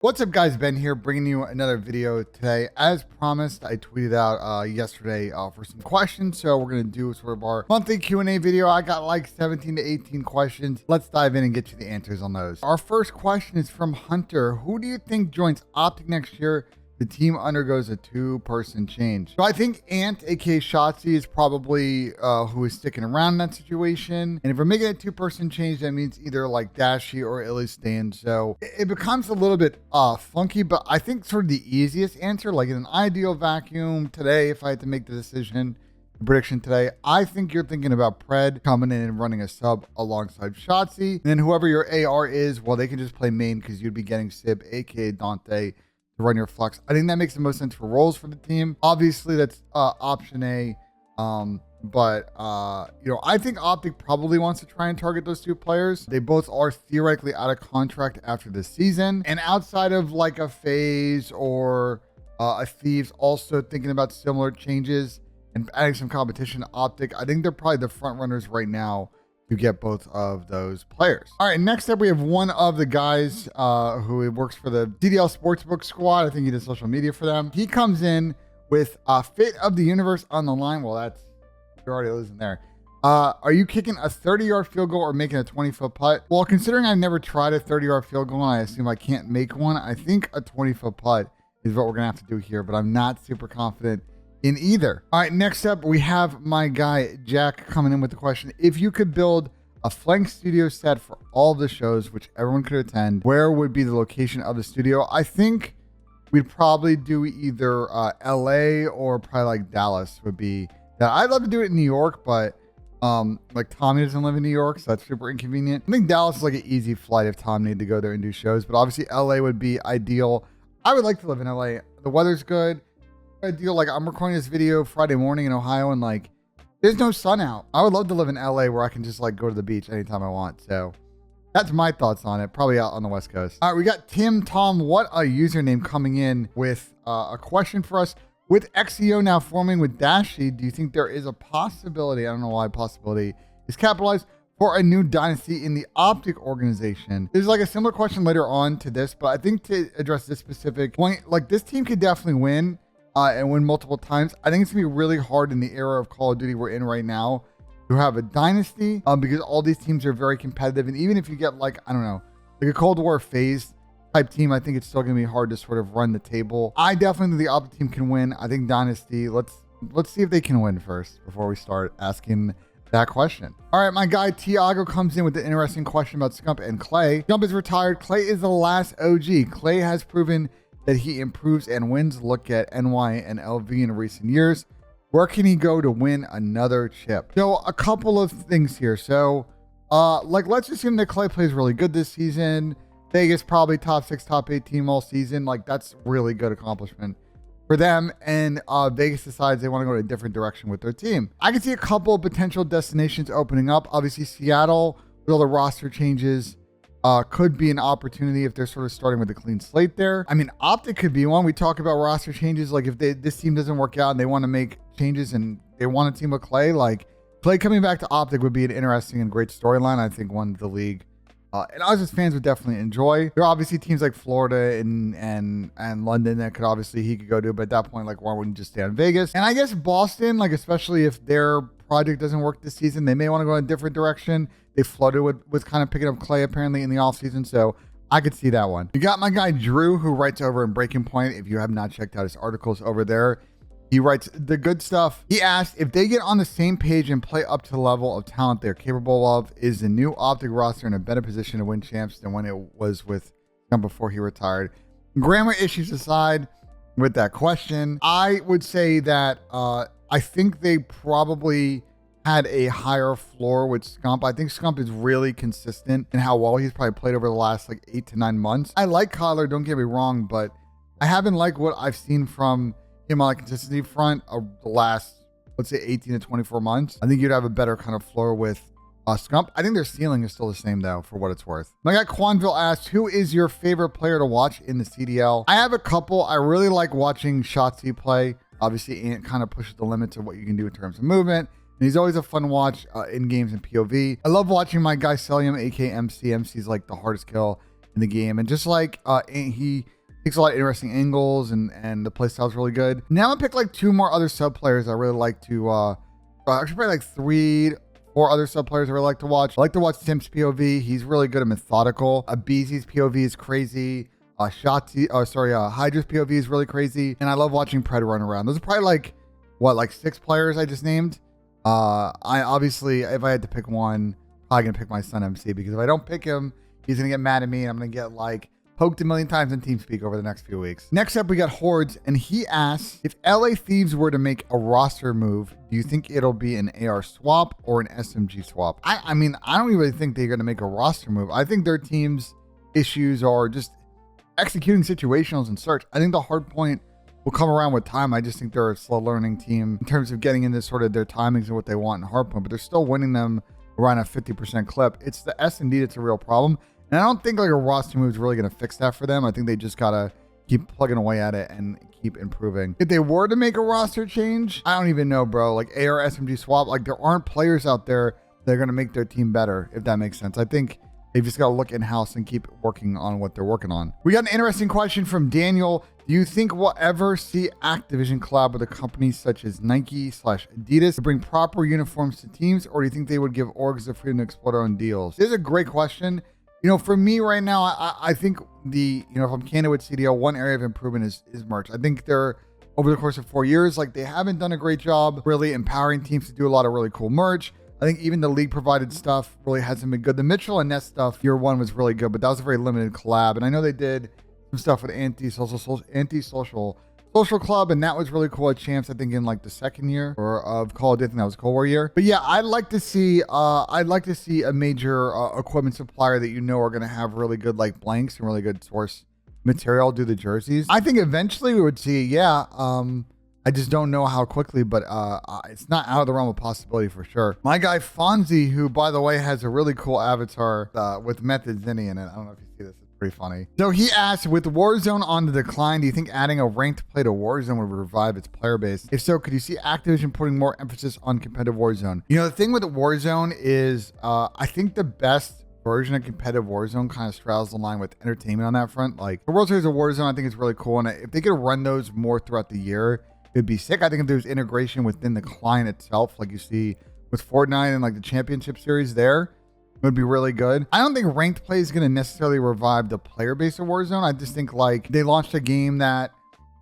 What's up, guys? Ben here, bringing you another video today. As promised, I tweeted out yesterday for some questions, so we're going to do sort of our monthly Q&A video. I got like 17 to 18 questions. Let's dive in and get you the answers on those. Our first question is from Hunter. Who do you think joins Optic next year? The team undergoes a two-person change. So I think Ant, aka Shotzi, is probably who is sticking around in that situation. And if we're making a two-person change, that means either like Dashy or Illy staying. So it becomes a little bit funky, but I think sort of the easiest answer, like in an ideal vacuum today, if I had to make the decision, the prediction today, I think you're thinking about Pred coming in and running a sub alongside Shotzi. And then whoever your AR is, well, they can just play main because you'd be getting Sib, aka Dante, run your flex. I think that makes the most sense for roles for the team. Obviously, that's option A. But I think Optic probably wants to try and target those two players. They both are theoretically out of contract after this season. And outside of like a FaZe or a Thieves also thinking about similar changes and adding some competition to Optic, I think they're probably the front runners right now to get both of those players. All right, next up, we have one of the guys who works for the CDL Sportsbook squad. I think he does social media for them. He comes in with a Fate of the Universe on the line. Well, you're already losing there. Are you kicking a 30-yard field goal or making a 20-foot putt? Well, considering I've never tried a 30-yard field goal and I assume I can't make one, I think a 20-foot putt is what we're gonna have to do here, but I'm not super confident in either. All right, next up, we have my guy, Jack, coming in with the question. If you could build a flank studio set for all the shows, which everyone could attend, where would be the location of the studio? I think we'd probably do either LA or probably like Dallas would be that. I'd love to do it in New York, but like Tommy doesn't live in New York, so that's super inconvenient. I think Dallas is like an easy flight if Tom needed to go there and do shows, but obviously LA would be ideal. I would like to live in LA. The weather's good. Ideal. Like, I'm recording this video Friday morning in Ohio and like there's no sun out. I would love to live in LA where I can just like go to the beach anytime I want. So that's my thoughts on it. Probably out on the West Coast. All right, we got Tim Tom, what a username, coming in with a question for us. With XEO now forming with Dashy, do you think there is a possibility, I don't know why possibility is capitalized, for a new dynasty in the Optic organization? There's like a similar question later on to this, but I think to address this specific point, like this team could definitely win and win multiple times. I think it's gonna be really hard in the era of Call of Duty we're in right now to have a dynasty because all these teams are very competitive. And even if you get like, I don't know, like a Cold War FaZe type team, I think it's still gonna be hard to sort of run the table. I definitely think the Optic team can win. I think dynasty, let's see if they can win first before we start asking that question. All right, my guy Tiago comes in with the interesting question about Scump and Clay. Scump is retired. Clay is the last OG. Clay has proven that he improves and wins. Look at NY and LV in recent years. Where can he go to win another chip? So a couple of things here. So like, let's assume that Clay plays really good this season. Vegas probably top 6, top 8 team all season. Like, that's really good accomplishment for them. And Vegas decides they want to go in a different direction with their team. I can see a couple of potential destinations opening up. Obviously Seattle with all the roster changes could be an opportunity if they're sort of starting with a clean slate there. I mean, Optic could be one. We talk about roster changes. Like if this team doesn't work out and they want to make changes and they want a team with Clay, like Clay coming back to Optic would be an interesting and great storyline. I think one the league and us as fans would definitely enjoy. There are obviously teams like Florida and London that could obviously he could go to, but at that point, like why wouldn't you just stay in Vegas? And I guess Boston, like especially if their project doesn't work this season, they may want to go in a different direction. They floated with kind of picking up Clay apparently in the offseason, so I could see that one. You got my guy Drew, who writes over in Breaking Point. If you have not checked out his articles over there, he writes the good stuff. He asked, if they get on the same page and play up to the level of talent they're capable of, is the new Optic roster in a better position to win champs than when it was with him before he retired? Grammar issues aside with that question, I would say that I think they probably had a higher floor with Scump. I think Scump is really consistent in how well he's probably played over the last like 8 to 9 months. I like Collar, don't get me wrong, but I haven't liked what I've seen from him on the consistency front of the last, let's say 18 to 24 months. I think you'd have a better kind of floor with Scump. I think their ceiling is still the same though, for what it's worth. My guy Quanville asked, who is your favorite player to watch in the CDL? I have a couple. I really like watching Shotzi play. Obviously, Ant kind of pushes the limits of what you can do in terms of movement. And he's always a fun watch in games and POV. I love watching my guy Celium, aka MC. MC's like the hardest kill in in the game. And just like he takes a lot of interesting angles, and the playstyle is really good. Now I'm gonna pick like 2 more other sub players I really like to actually probably like 3 4 other sub players I really like to watch. I like to watch Sim's POV. He's really good at methodical. Abizi's POV is crazy. Hydra's POV is really crazy. And I love watching Pred run around. Those are probably like, what, like 6 players I just named. I obviously, if I had to pick one, probably gonna pick my son MC, because if I don't pick him, he's gonna get mad at me and I'm gonna get like poked a million times in TeamSpeak over the next few weeks. Next up, we got Hordes, and he asks, if LA Thieves were to make a roster move, do you think it'll be an AR swap or an SMG swap? I mean, I don't really think they're gonna make a roster move. I think their team's issues are just executing situationals and search. I think the hard point will come around with time. I just think they're a slow learning team in terms of getting into sort of their timings and what they want in hard point, but they're still winning them around a 50% clip. It's the S&D that's a real problem. And I don't think like a roster move is really going to fix that for them. I think they just got to keep plugging away at it and keep improving. If they were to make a roster change, I don't even know, bro. Like AR SMG swap, like there aren't players out there that are going to make their team better, if that makes sense. I think they've just got to look in-house and keep working on what they're working on. We got an interesting question from Daniel. Do you think we'll ever see Activision collab with a company such as Nike/Adidas to bring proper uniforms to teams, or do you think they would give orgs the freedom to explore their own deals? This is a great question. You know, for me right now, I think if I'm candid with CDL, one area of improvement is merch. I think they're, over the course of 4 years, like they haven't done a great job really empowering teams to do a lot of really cool merch. I think even the league provided stuff really hasn't been good. The Mitchell and Ness stuff, year 1 was really good, but that was a very limited collab. And I know they did some stuff with Anti-Social Club, and that was really cool at Champs, I think in like the 2nd year of Call of Duty. I think that was Cold War year. But yeah, I'd like to see a major equipment supplier that are going to have really good like blanks and really good source material do the jerseys. I think eventually we would see, I just don't know how quickly, but it's not out of the realm of possibility for sure. My guy Fonzie, who by the way has a really cool avatar with Method Zinni in it. I don't know if you see this. It's pretty funny. So he asked, with Warzone on the decline, do you think adding a ranked play to Warzone would revive its player base? If so, could you see Activision putting more emphasis on competitive Warzone? You know, the thing with Warzone is I think the best version of competitive Warzone kind of straddles the line with entertainment on that front. Like the World Series of Warzone, I think is really cool. And if they could run those more throughout the year, it'd be sick. I think if there's integration within the client itself, like you see with Fortnite and like the championship series there, it would be really good. I don't think ranked play is going to necessarily revive the player base of Warzone. I just think like they launched a game that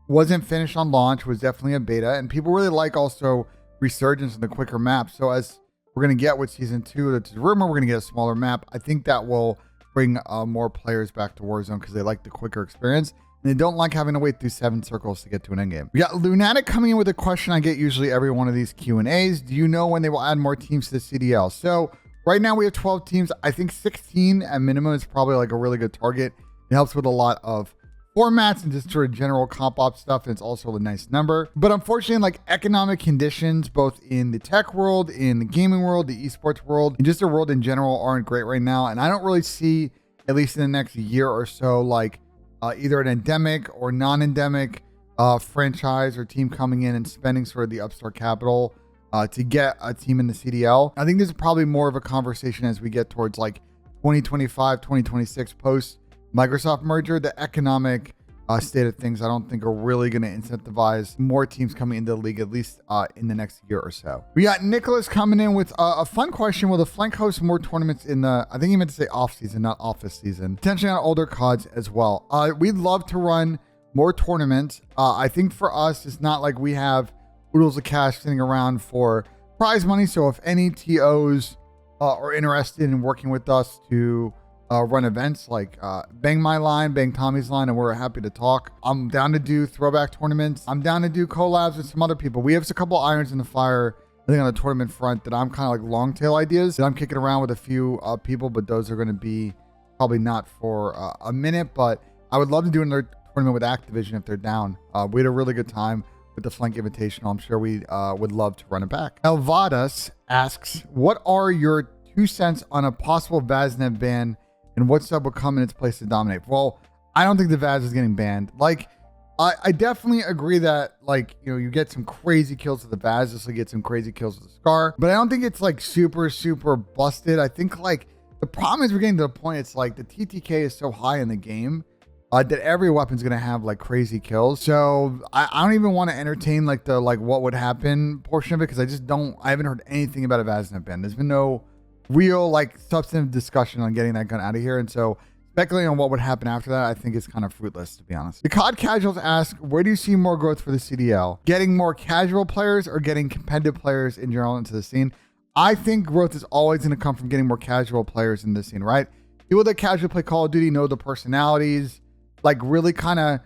wasn't finished on launch, was definitely a beta, and people really like also resurgence in the quicker map. So as we're going to get with season 2, that's a rumor, we're going to get a smaller map. I think that will bring more players back to Warzone because they like the quicker experience. And they don't like having to wait through 7 circles to get to an endgame. We got Lunatic coming in with a question I get usually every one of these Q&As. Do you know when they will add more teams to the CDL? So right now we have 12 teams. I think 16 at minimum is probably like a really good target. It helps with a lot of formats and just sort of general comp op stuff. And it's also a nice number. But unfortunately, like economic conditions, both in the tech world, in the gaming world, the esports world, and just the world in general aren't great right now. And I don't really see, at least in the next year or so, like either an endemic or non-endemic franchise or team coming in and spending sort of the upstart capital to get a team in the CDL. I think this is probably more of a conversation as we get towards like 2025, 2026 post Microsoft merger. The economic state of things, I don't think are really going to incentivize more teams coming into the league, at least in the next year or so. We got Nicholas coming in with a fun question. Will the flank host more tournaments in the, I think he meant to say off season, not office season, potentially on older CODs as well? We'd love to run more tournaments. I think for us, it's not like we have oodles of cash sitting around for prize money. So if any TOs are interested in working with us to run events, like bang my line, bang Tommy's line, and we're happy to talk. I'm down to do throwback tournaments. I'm down to do collabs with some other people. We have a couple irons in the fire, I think, on the tournament front that I'm kind of like long tail ideas that I'm kicking around with a few people, but those are going to be probably not for a minute. But I would love to do another tournament with Activision if they're down. We had a really good time with the Flank Invitational. I'm sure we would love to run it back. Elvadas asks, what are your 2 cents on a possible Vaznev ban, and what sub will come in its place to dominate? Well, I don't think the Vaz is getting banned. Like, I definitely agree that, like, you know, you get some crazy kills with the Vaz, just like you get some crazy kills with the Scar, but I don't think it's like super busted. I think like The problem is we're getting to the point, it's like the TTK is so high in the game that every weapon's going to have like crazy kills. So I don't even want to entertain like the like what would happen portion of it, because I haven't heard anything about a Vaznev ban. There's been no real like substantive discussion on getting that gun out of here. And so speculating on what would happen after that, I think is kind of fruitless, to be honest. The COD casuals ask, where do you see more growth for the CDL? Getting more casual players or getting competitive players in general into the scene? I think growth is always going to come from getting more casual players in the scene, right? People that casually play Call of Duty know the personalities, like really kind of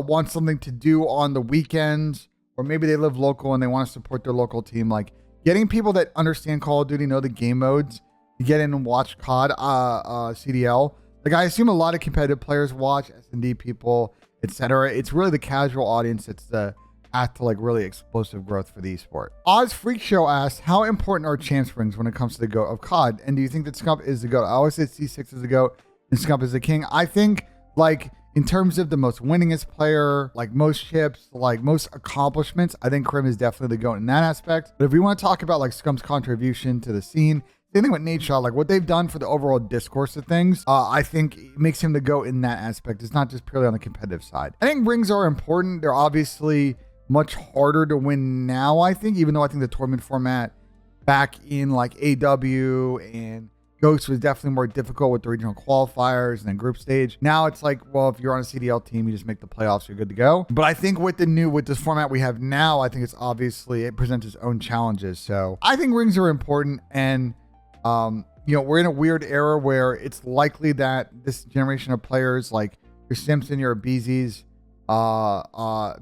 want something to do on the weekends, or maybe they live local and they want to support their local team. Like getting people that understand Call of Duty, know the game modes, to get in and watch COD, CDL. Like I assume a lot of competitive players watch, S&D people, etc. It's really the casual audience that's the path to like really explosive growth for the esport. Oz Freak Show asks, how important are champ rings when it comes to the GOAT of COD? And do you think that Scump is the GOAT? I always say C6 is the GOAT and Scump is the king. I think like in terms of the most winningest player, like most chips, like most accomplishments, I think Crim is definitely the GOAT in that aspect. But if we want to talk about like Scump's contribution to the scene, same thing with Nate Shaw, like what they've done for the overall discourse of things, I think it makes him the GOAT in that aspect. It's not just purely on the competitive side. I think rings are important. They're obviously much harder to win now, I think, even though I think the tournament format back in like AW and Ghost was definitely more difficult with the regional qualifiers and then group stage. Now it's like, well, if you're on a CDL team, you just make the playoffs, you're good to go. But I think with this format we have now, I think it presents its own challenges. So I think rings are important, and you know, we're in a weird era where it's likely that this generation of players like your Simpson, your Beezies,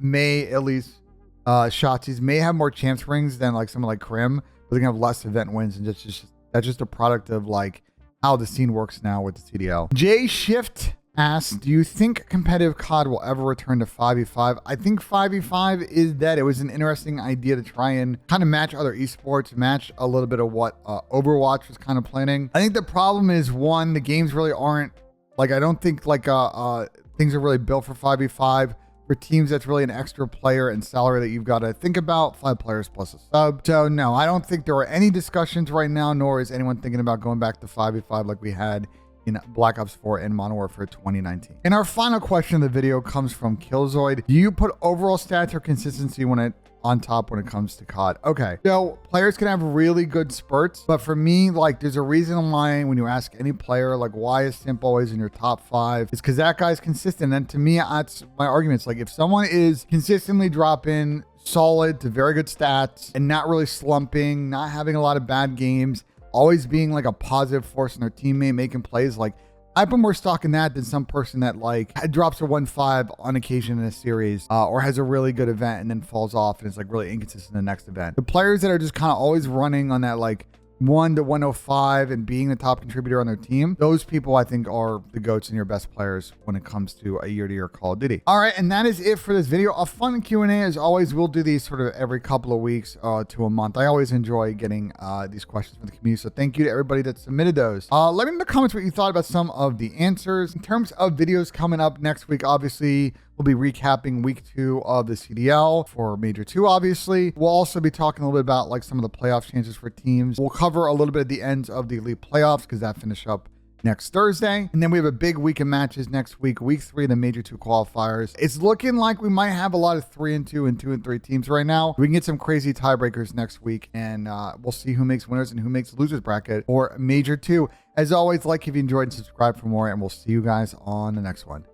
may at least Shotzys may have more chance rings than like someone like Crim, but they're gonna have less event wins, and that's just a product of like how the scene works now with the CDL. Jay Shift asks, do you think competitive COD will ever return to 5v5? I think 5v5 is dead. It was an interesting idea to try and kind of match other esports, match a little bit of what Overwatch was kind of planning. I think the problem is, one, the games really aren't like, I don't think like things are really built for 5v5. For teams, that's really an extra player and salary that you've got to think about. 5 players plus a sub. So no, I don't think there are any discussions right now, nor is anyone thinking about going back to 5v5 like we had in Black Ops 4 and Modern Warfare 2019. And our final question of the video comes from Killzoid. Do you put overall stats or consistency on top when it comes to COD? Okay, so players can have really good spurts, but for me, like there's a reason why when you ask any player, like why is Simp always in your top 5? It's because that guy's consistent. And to me, that's my argument. It's like if someone is consistently dropping solid to very good stats and not really slumping, not having a lot of bad games, always being like a positive force in their teammate, making plays, like I put more stock in that than some person that like drops a 1-5 on occasion in a series or has a really good event and then falls off and is like really inconsistent in the next event. The players that are just kind of always running on that like 1 to 105 and being the top contributor on their team, those people I think are the GOATs and your best players when it comes to a year-to-year Call of Duty. All right, and that is it for this video. A fun Q&A as always. We'll do these sort of every couple of weeks to a month. I always enjoy getting these questions from the community, so thank you to everybody that submitted those. Let me know in the comments what you thought about some of the answers. In terms of videos coming up next week, obviously we'll be recapping week 2 of the CDL for Major 2, obviously. We'll also be talking a little bit about like some of the playoff chances for teams. We'll cover a little bit at the ends of the Elite playoffs because that finish up next Thursday. And then we have a big week of matches next week, week 3 of the Major 2 qualifiers. It's looking like we might have a lot of 3-2 and 2-3 teams right now. We can get some crazy tiebreakers next week, and we'll see who makes winners and who makes losers bracket for Major 2. As always, like if you enjoyed and subscribe for more, and we'll see you guys on the next one.